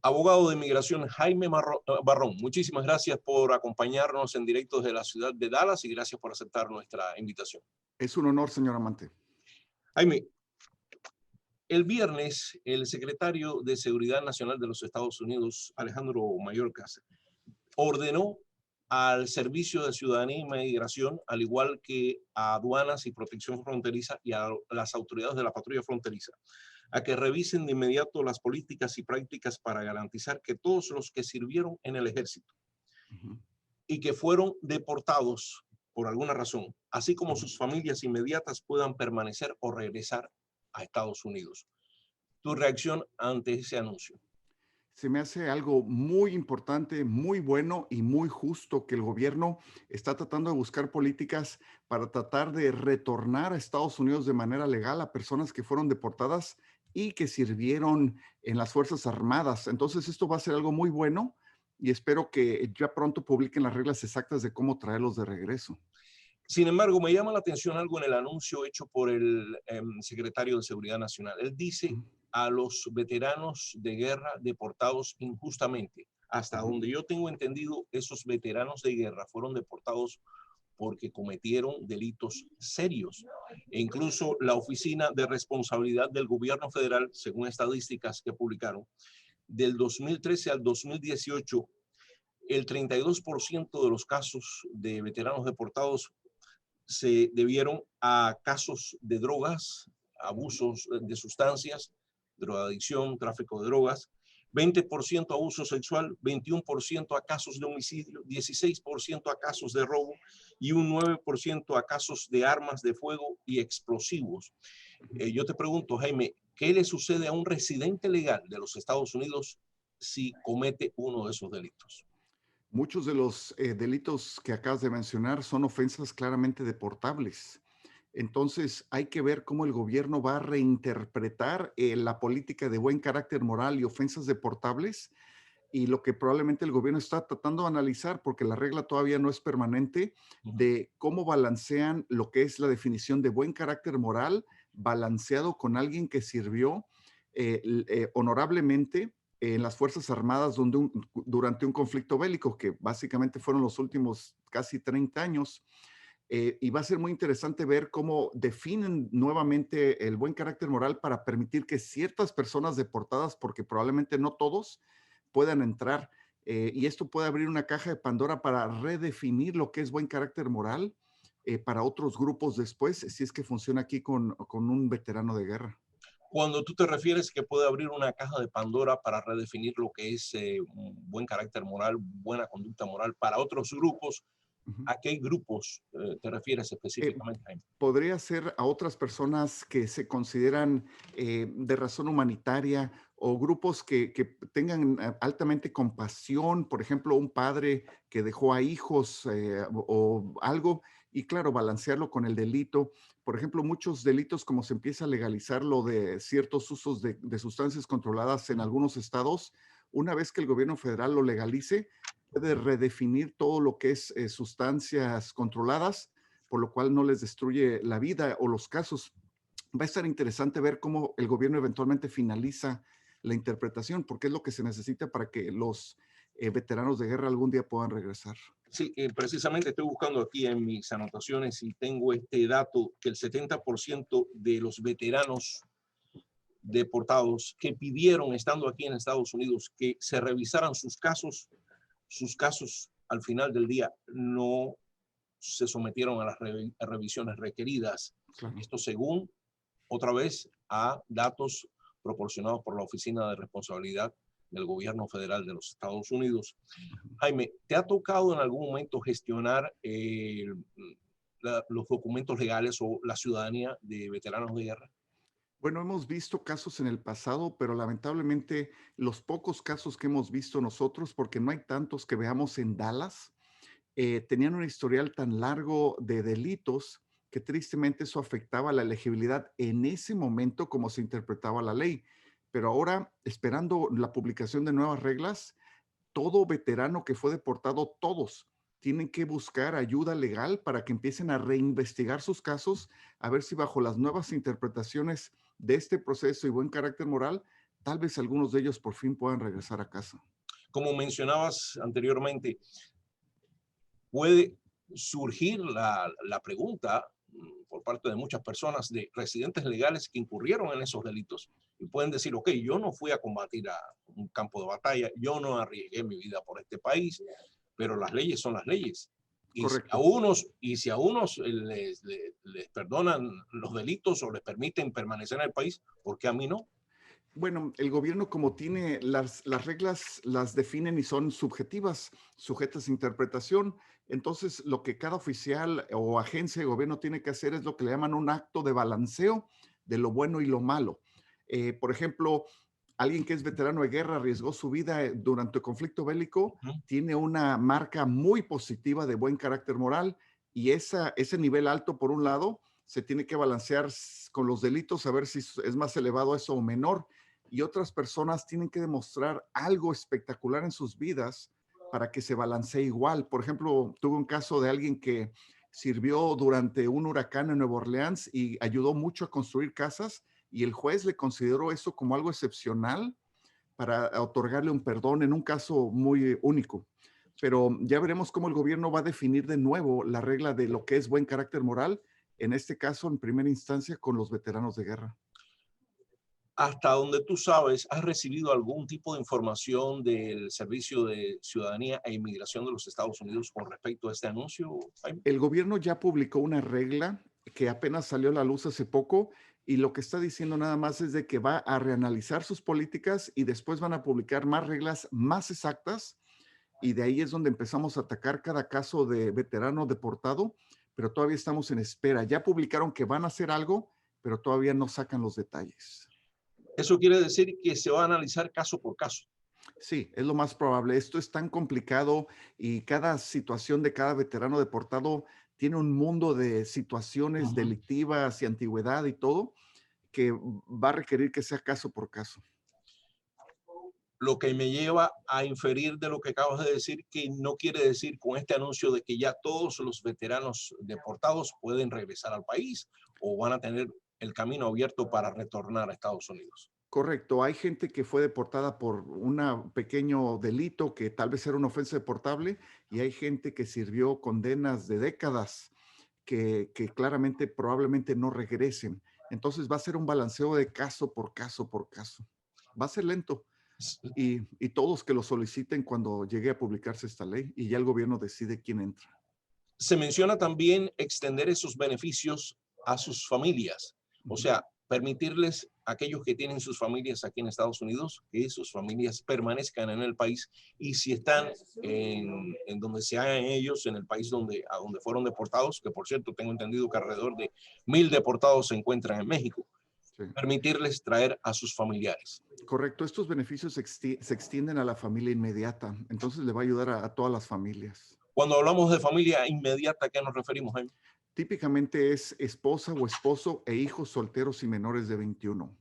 Abogado de inmigración Jaime Barrón, muchísimas gracias por acompañarnos en directo desde la ciudad de Dallas y gracias por aceptar nuestra invitación. Es un honor, señor Amante. Jaime, el viernes el secretario de Seguridad Nacional de los Estados Unidos, Alejandro Mayorkas, ordenó al Servicio de Ciudadanía y Migración, al igual que a aduanas y protección fronteriza y a las autoridades de la patrulla fronteriza, a que revisen de inmediato las políticas y prácticas para garantizar que todos los que sirvieron en el ejército Ujú, y que fueron deportados por alguna razón, así como ujú. sus familias inmediatas, puedan permanecer o regresar a Estados Unidos. Tu reacción ante ese anuncio. Se me hace algo muy importante, muy bueno y muy justo que el gobierno está tratando de buscar políticas para tratar de retornar a Estados Unidos de manera legal a personas que fueron deportadas y que sirvieron en las Fuerzas Armadas. Entonces, esto va a ser algo muy bueno y espero que ya pronto publiquen las reglas exactas de cómo traerlos de regreso. Sin embargo, me llama la atención algo en el anuncio hecho por el secretario de Seguridad Nacional. Él dice Ujú, a los veteranos de guerra deportados injustamente. Hasta ujú, donde yo tengo entendido, esos veteranos de guerra fueron deportados porque cometieron delitos serios. E incluso la Oficina de Responsabilidad del Gobierno Federal, según estadísticas que publicaron, del 2013 al 2018, el 32% de los casos de veteranos deportados se debieron a casos de drogas, ujú. abusos de sustancias, drogadicción, tráfico de drogas, 20% abuso sexual, 21% a casos de homicidio, 16% a casos de robo y un 9% a casos de armas de fuego y explosivos. Yo te pregunto, Jaime, ¿qué le sucede a un residente legal de los Estados Unidos si comete uno de esos delitos? Muchos de los delitos que acabas de mencionar son ofensas claramente deportables. Entonces, hay que ver cómo el gobierno va a reinterpretar la política de buen carácter moral y ofensas deportables y lo que probablemente el gobierno está tratando de analizar, porque la regla todavía no es permanente, Ujú. de cómo balancean lo que es la definición de buen carácter moral, balanceado con alguien que sirvió honorablemente en las Fuerzas Armadas durante un conflicto bélico, que básicamente fueron los últimos casi 30 años. Y va a ser muy interesante ver cómo definen nuevamente el buen carácter moral para permitir que ciertas personas deportadas, porque probablemente no todos, puedan entrar. Y esto puede abrir una caja de Pandora para redefinir lo que es buen carácter moral para otros grupos después, si es que funciona aquí con un veterano de guerra. Cuando tú te refieres que puede abrir una caja de Pandora para redefinir lo que es un buen carácter moral, buena conducta moral para otros grupos, Ujú. ¿a qué grupos te refieres Eh, específicamente, Jaime? Podría ser a otras personas que se consideran de razón humanitaria o grupos que tengan altamente compasión, por ejemplo, un padre que dejó a hijos o algo, y claro, balancearlo con el delito. Por ejemplo, muchos delitos, como se empieza a legalizar lo de ciertos usos de sustancias controladas en algunos estados, una vez que el gobierno federal lo legalice, puede redefinir todo lo que es sustancias controladas por lo cual no les destruye la vida o los casos. Va a estar interesante ver cómo el gobierno eventualmente finaliza la interpretación, porque es lo que se necesita para que los veteranos de guerra algún día puedan regresar. Sí, precisamente estoy buscando aquí en mis anotaciones y tengo este dato que el 70% de los veteranos deportados que pidieron, estando aquí en Estados Unidos, que se revisaran sus casos al final del día no se sometieron a las revisiones requeridas. Claro. Esto según, otra vez, a datos proporcionados por la Oficina de Responsabilidad del Gobierno Federal de los Estados Unidos. Jaime, ¿te ha tocado en algún momento gestionar los documentos legales o la ciudadanía de veteranos de guerra? Bueno, hemos visto casos en el pasado, pero lamentablemente los pocos casos que hemos visto nosotros, porque no hay tantos que veamos en Dallas, tenían un historial tan largo de delitos que tristemente eso afectaba la elegibilidad en ese momento como se interpretaba la ley. Pero ahora, esperando la publicación de nuevas reglas, todo veterano que fue deportado, todos tienen que buscar ayuda legal para que empiecen a reinvestigar sus casos, a ver si bajo las nuevas interpretaciones de este proceso y buen carácter moral tal vez algunos de ellos por fin puedan regresar a casa. Como mencionabas anteriormente, puede surgir la pregunta por parte de muchas personas, de residentes legales que incurrieron en esos delitos y pueden decir, ok, yo no fui a combatir a un campo de batalla, yo no arriesgué mi vida por este país, pero las leyes son las leyes. Correcto. Y si a unos les perdonan los delitos o les permiten permanecer en el país, ¿por qué a mí no? Bueno, el gobierno como tiene las reglas, las definen y son subjetivas, sujetas a interpretación. Entonces, lo que cada oficial o agencia de gobierno tiene que hacer es lo que le llaman un acto de balanceo de lo bueno y lo malo. Por ejemplo, alguien que es veterano de guerra, arriesgó su vida durante el conflicto bélico, Ujú. tiene una marca muy positiva de buen carácter moral y ese nivel alto, por un lado, se tiene que balancear con los delitos, a ver si es más elevado eso o menor, y otras personas tienen que demostrar algo espectacular en sus vidas para que se balancee igual. Por ejemplo, tuve un caso de alguien que sirvió durante un huracán en Nueva Orleans y ayudó mucho a construir casas y el juez le consideró eso como algo excepcional para otorgarle un perdón en un caso muy único. Pero ya veremos cómo el gobierno va a definir de nuevo la regla de lo que es buen carácter moral, en este caso en primera instancia con los veteranos de guerra. Hasta donde tú sabes, ¿has recibido algún tipo de información del Servicio de Ciudadanía e Inmigración de los Estados Unidos con respecto a este anuncio, Jaime? El gobierno ya publicó una regla que apenas salió a la luz hace poco y lo que está diciendo nada más es de que va a reanalizar sus políticas y después van a publicar más reglas más exactas y de ahí es donde empezamos a atacar cada caso de veterano deportado, pero todavía estamos en espera. Ya publicaron que van a hacer algo, pero todavía no sacan los detalles. Eso quiere decir que se va a analizar caso por caso. Sí, es lo más probable. Esto es tan complicado y cada situación de cada veterano deportado tiene un mundo de situaciones Ujú. delictivas y antigüedad y todo que va a requerir que sea caso por caso. Lo que me lleva a inferir de lo que acabas de decir, que no quiere decir con este anuncio de que ya todos los veteranos deportados pueden regresar al país o van a tener el camino abierto para retornar a Estados Unidos. Correcto, hay gente que fue deportada por un pequeño delito que tal vez era una ofensa deportable y hay gente que sirvió condenas de décadas que claramente probablemente no regresen. Entonces va a ser un balanceo de caso por caso por caso. Va a ser lento y todos que lo soliciten cuando llegue a publicarse esta ley y ya el gobierno decide quién entra. Se menciona también extender esos beneficios a sus familias, o Ujú. sea, permitirles a aquellos que tienen sus familias aquí en Estados Unidos que sus familias permanezcan en el país y si están en donde se hagan ellos, en el país a donde fueron deportados, que por cierto tengo entendido que alrededor de 1,000 deportados se encuentran en México, Sí. permitirles traer a sus familiares. Correcto, estos beneficios se extienden a la familia inmediata, entonces le va a ayudar a todas las familias. Cuando hablamos de familia inmediata, ¿a qué nos referimos, Jaime? Típicamente es esposa o esposo e hijos solteros y menores de 21.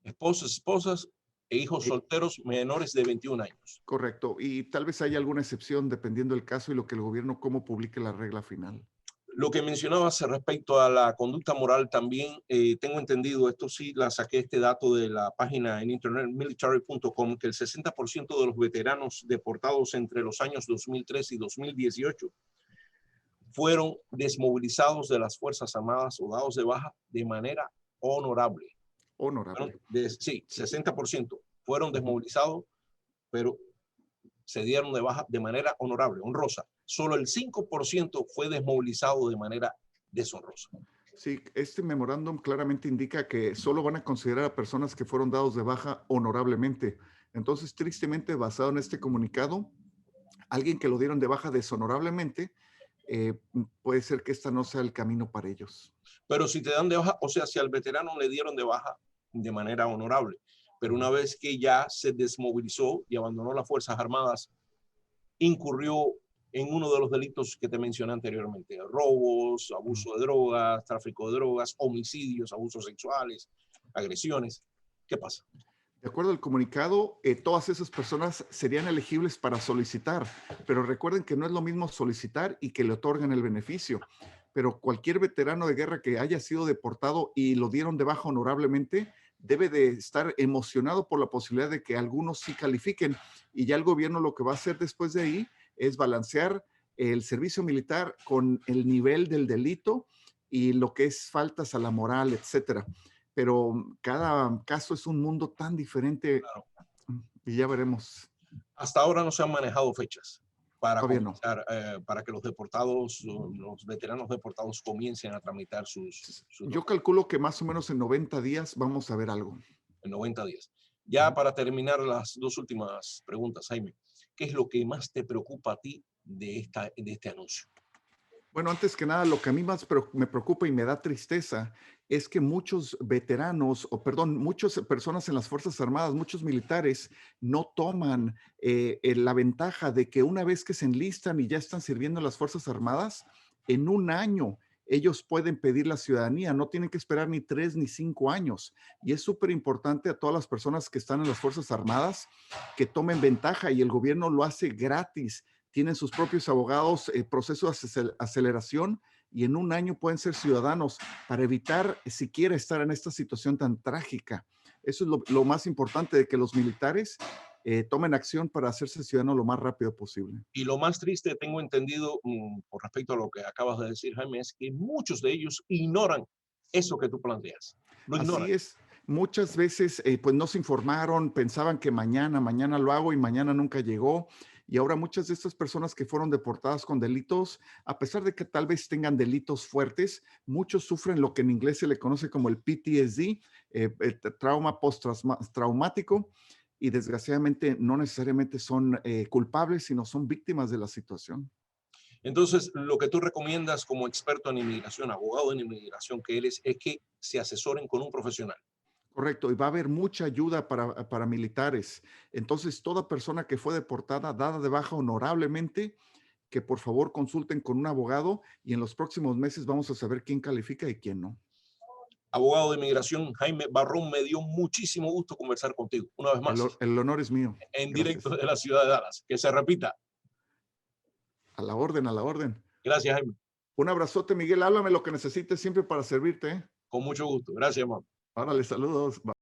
Esposas, esposas e hijos Eh, solteros menores de 21 años. correcto, y tal vez haya alguna excepción dependiendo del caso y lo que el gobierno cómo publique la regla final. Lo que mencionabas respecto a la conducta moral también, tengo entendido, esto sí, la saqué este dato de la página en internet military.com, que el 60% de los veteranos deportados entre los años 2003 y 2018 fueron desmovilizados de las Fuerzas Armadas o dados de baja de manera honorable. Honorable. Sí, 60% fueron Ujú. desmovilizados, pero se dieron de baja de manera honorable, honrosa. Solo el 5% fue desmovilizado de manera deshonrosa. Sí, este memorándum claramente indica que solo van a considerar a personas que fueron dados de baja honorablemente. Entonces, tristemente, basado en este comunicado, alguien que lo dieron de baja deshonorablemente, puede ser que esta no sea el camino para ellos. Pero si te dan de baja, o sea, si al veterano le dieron de baja de manera honorable, pero Ujú. una vez que ya se desmovilizó y abandonó las Fuerzas Armadas, incurrió en uno de los delitos que te mencioné anteriormente, robos, Ujú. abuso de drogas, tráfico de drogas, homicidios, abusos sexuales, agresiones. ¿Qué pasa? De acuerdo al comunicado, todas esas personas serían elegibles para solicitar, pero recuerden que no es lo mismo solicitar y que le otorgan el beneficio. Pero cualquier veterano de guerra que haya sido deportado y lo dieron de baja honorablemente, debe de estar emocionado por la posibilidad de que algunos sí califiquen. Y ya el gobierno lo que va a hacer después de ahí es balancear el servicio militar con el nivel del delito y lo que es faltas a la moral, etcétera. Pero cada caso es un mundo tan diferente Claro. y ya veremos. Hasta ahora no se han manejado fechas para Todavía no. comenzar, para que los deportados, los veteranos deportados comiencen a tramitar sus Yo documentos calculo que más o menos en 90 días vamos a ver algo. en 90 días. Ya Ujú. para terminar las dos últimas preguntas, Jaime, ¿qué es lo que más te preocupa a ti de este anuncio? Bueno, antes que nada, lo que a mí más me preocupa y me da tristeza es que muchos veteranos, o perdón, muchas personas en las Fuerzas Armadas, muchos militares, no toman la ventaja de que una vez que se enlistan y ya están sirviendo en las Fuerzas Armadas, en un año ellos pueden pedir la ciudadanía, no tienen que esperar ni 3 ni 5 años. Y es súper importante a todas las personas que están en las Fuerzas Armadas que tomen ventaja y el gobierno lo hace gratis, tienen sus propios abogados, procesos de aceleración y en un año pueden ser ciudadanos para evitar siquiera estar en esta situación tan trágica. Eso es lo más importante, de que los militares tomen acción para hacerse ciudadanos lo más rápido posible. Y lo más triste, tengo entendido, con respecto a lo que acabas de decir, Jaime, es que muchos de ellos ignoran eso que tú planteas. Lo ignoran. Así es. Muchas veces, pues no se informaron, pensaban que mañana lo hago y mañana nunca llegó. Y ahora muchas de estas personas que fueron deportadas con delitos, a pesar de que tal vez tengan delitos fuertes, muchos sufren lo que en inglés se le conoce como el PTSD, trauma postraumático, y desgraciadamente no necesariamente son culpables, sino son víctimas de la situación. Entonces, lo que tú recomiendas como experto en inmigración, abogado en inmigración que eres, es que se asesoren con un profesional. Correcto, y va a haber mucha ayuda para militares. Entonces, toda persona que fue deportada, dada de baja honorablemente, que por favor consulten con un abogado y en los próximos meses vamos a saber quién califica y quién no. Abogado de inmigración, Jaime Barrón, me dio muchísimo gusto conversar contigo, una vez más, El honor es mío. en directo Gracias. de la ciudad de Dallas. Que se repita. A la orden, a la orden. Gracias, Jaime. Un abrazote, Miguel. Háblame lo que necesites siempre para servirte. ¿Eh? Con mucho gusto. Gracias, hermano. Órale, saludos. Bye.